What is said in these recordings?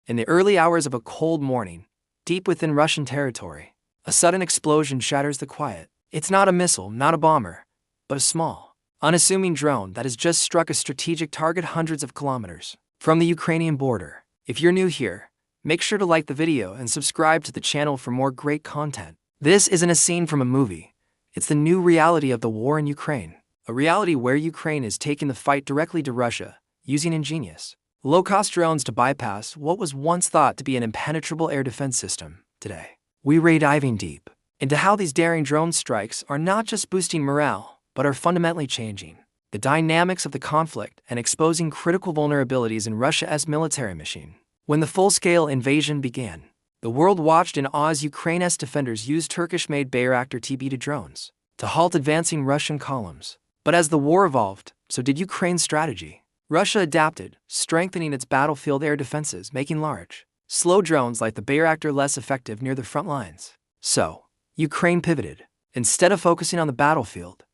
In the early hours of a cold morning, deep within Russian territory, a sudden explosion shatters the quiet. It's not a missile, not a bomber, but a small, unassuming drone that has just struck a strategic target hundreds of kilometers from the Ukrainian border. If you're new here, make sure to like the video and subscribe to the channel for more great content. This isn't a scene from a movie. It's the new reality of the war in Ukraine. A reality where Ukraine is taking the fight directly to Russia, using ingenious, low-cost drones to bypass what was once thought to be an impenetrable air defense system. Today, we're diving deep into how these daring drone strikes are not just boosting morale, but are fundamentally changing the dynamics of the conflict and exposing critical vulnerabilities in Russia's military machine. When the full-scale invasion began, the world watched in awe as Ukraine's defenders used Turkish-made Bayraktar TB2 drones to halt advancing Russian columns. But as the war evolved, so did Ukraine's strategy. Russia adapted, strengthening its battlefield air defenses, making large, slow drones like the Bayraktar less effective near the front lines. So, Ukraine pivoted. Instead of focusing on the battlefield,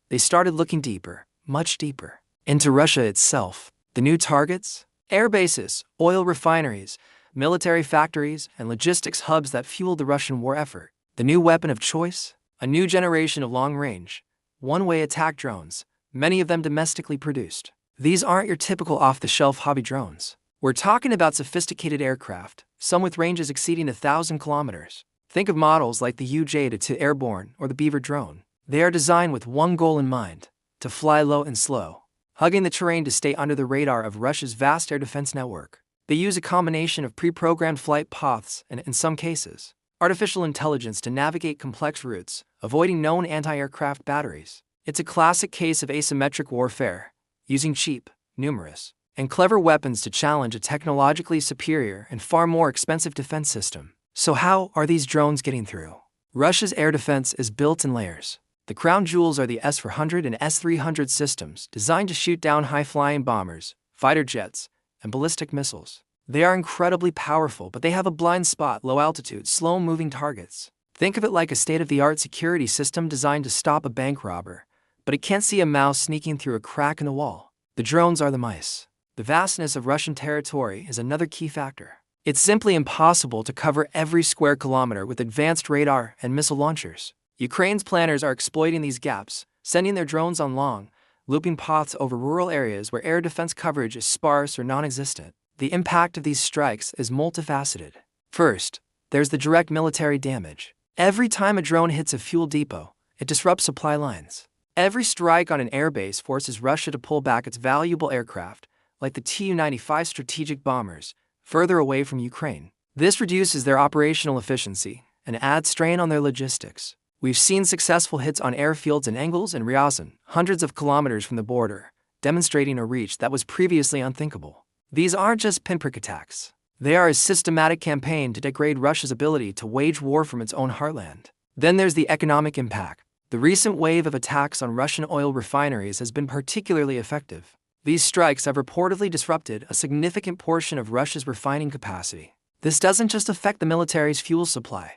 they started looking deeper, much deeper, into Russia itself. The new targets? Air bases, oil refineries, military factories, and logistics hubs that fueled the Russian war effort. The new weapon of choice? A new generation of long-range, one-way attack drones, many of them domestically produced. These aren't your typical off-the-shelf hobby drones. We're talking about sophisticated aircraft, some with ranges exceeding 1,000 kilometers. Think of models like the UJ-2 Airborne or the Beaver drone. They are designed with one goal in mind: to fly low and slow, hugging the terrain to stay under the radar of Russia's vast air defense network. They use a combination of pre-programmed flight paths and, in some cases, artificial intelligence to navigate complex routes, avoiding known anti-aircraft batteries. It's a classic case of asymmetric warfare, using cheap, numerous, and clever weapons to challenge a technologically superior and far more expensive defense system. So how are these drones getting through? Russia's air defense is built in layers. The crown jewels are the S-400 and S-300 systems designed to shoot down high-flying bombers, fighter jets, and ballistic missiles. They are incredibly powerful, but they have a blind spot: low-altitude, slow-moving targets. Think of it like a state-of-the-art security system designed to stop a bank robber, but it can't see a mouse sneaking through a crack in the wall. The drones are the mice. The vastness of Russian territory is another key factor. It's simply impossible to cover every square kilometer with advanced radar and missile launchers. Ukraine's planners are exploiting these gaps, sending their drones on long, looping paths over rural areas where air defense coverage is sparse or non-existent. The impact of these strikes is multifaceted. First, there's the direct military damage. Every time a drone hits a fuel depot, it disrupts supply lines. Every strike on an airbase forces Russia to pull back its valuable aircraft, like the Tu-95 strategic bombers, further away from Ukraine. This reduces their operational efficiency and adds strain on their logistics. We've seen successful hits on airfields in Engels and Ryazan, hundreds of kilometers from the border, demonstrating a reach that was previously unthinkable. These aren't just pinprick attacks. They are a systematic campaign to degrade Russia's ability to wage war from its own heartland. Then there's the economic impact. The recent wave of attacks on Russian oil refineries has been particularly effective. These strikes have reportedly disrupted a significant portion of Russia's refining capacity. This doesn't just affect the military's fuel supply.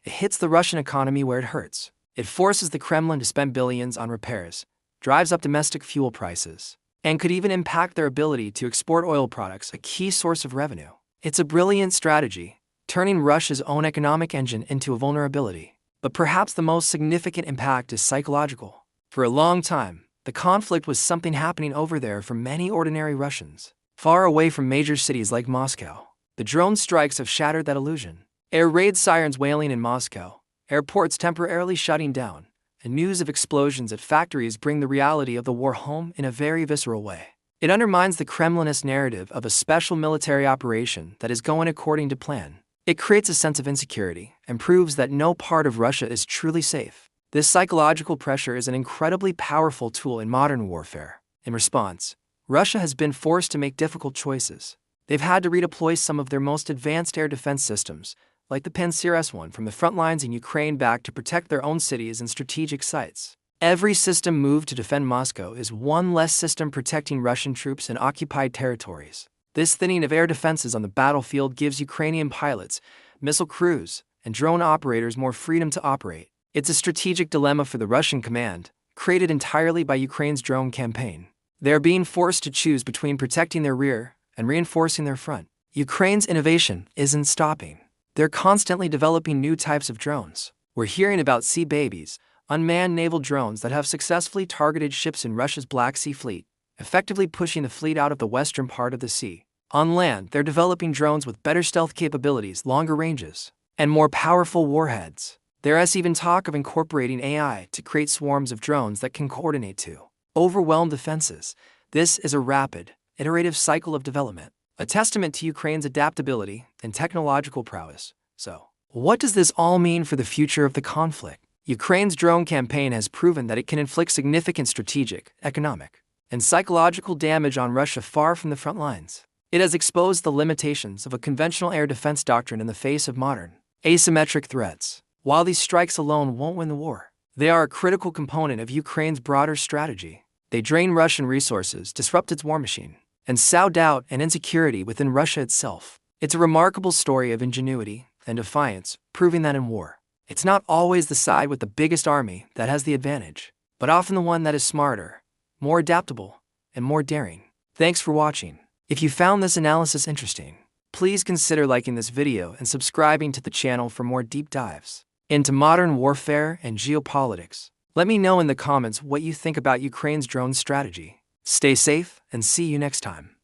It hits the Russian economy where it hurts. It forces the Kremlin to spend billions on repairs, drives up domestic fuel prices, and could even impact their ability to export oil products, a key source of revenue. It's a brilliant strategy, turning Russia's own economic engine into a vulnerability. But perhaps the most significant impact is psychological. For a long time, the conflict was something happening over there for many ordinary Russians, far away from major cities like Moscow. The drone strikes have shattered that illusion. Air raid sirens wailing in Moscow, airports temporarily shutting down, and news of explosions at factories bring the reality of the war home in a very visceral way. It undermines the Kremlinist narrative of a special military operation that is going according to plan. It creates a sense of insecurity and proves that no part of Russia is truly safe. This psychological pressure is an incredibly powerful tool in modern warfare. In response, Russia has been forced to make difficult choices. They've had to redeploy some of their most advanced air defense systems, like the Pantsir S-1, from the front lines in Ukraine back to protect their own cities and strategic sites. Every system moved to defend Moscow is one less system protecting Russian troops in occupied territories. This thinning of air defenses on the battlefield gives Ukrainian pilots, missile crews, and drone operators more freedom to operate. It's a strategic dilemma for the Russian command, created entirely by Ukraine's drone campaign. They are being forced to choose between protecting their rear and reinforcing their front. Ukraine's innovation isn't stopping. They're constantly developing new types of drones. We're hearing about Sea Babies, unmanned naval drones that have successfully targeted ships in Russia's Black Sea Fleet, effectively pushing the fleet out of the western part of the sea. On land, they're developing drones with better stealth capabilities, longer ranges, and more powerful warheads. There's even talk of incorporating AI to create swarms of drones that can coordinate to overwhelm defenses. This is a rapid, iterative cycle of development, a testament to Ukraine's adaptability and technological prowess. So, what does this all mean for the future of the conflict? Ukraine's drone campaign has proven that it can inflict significant strategic, economic, and psychological damage on Russia far from the front lines. It has exposed the limitations of a conventional air defense doctrine in the face of modern, asymmetric threats. While these strikes alone won't win the war, they are a critical component of Ukraine's broader strategy. They drain Russian resources, disrupt its war machine, and sow doubt and insecurity within Russia itself. It's a remarkable story of ingenuity and defiance, proving that in war, it's not always the side with the biggest army that has the advantage, but often the one that is smarter, more adaptable, and more daring. Thanks for watching. If you found this analysis interesting, please consider liking this video and subscribing to the channel for more deep dives into modern warfare and geopolitics. Let me know in the comments what you think about Ukraine's drone strategy. Stay safe and see you next time.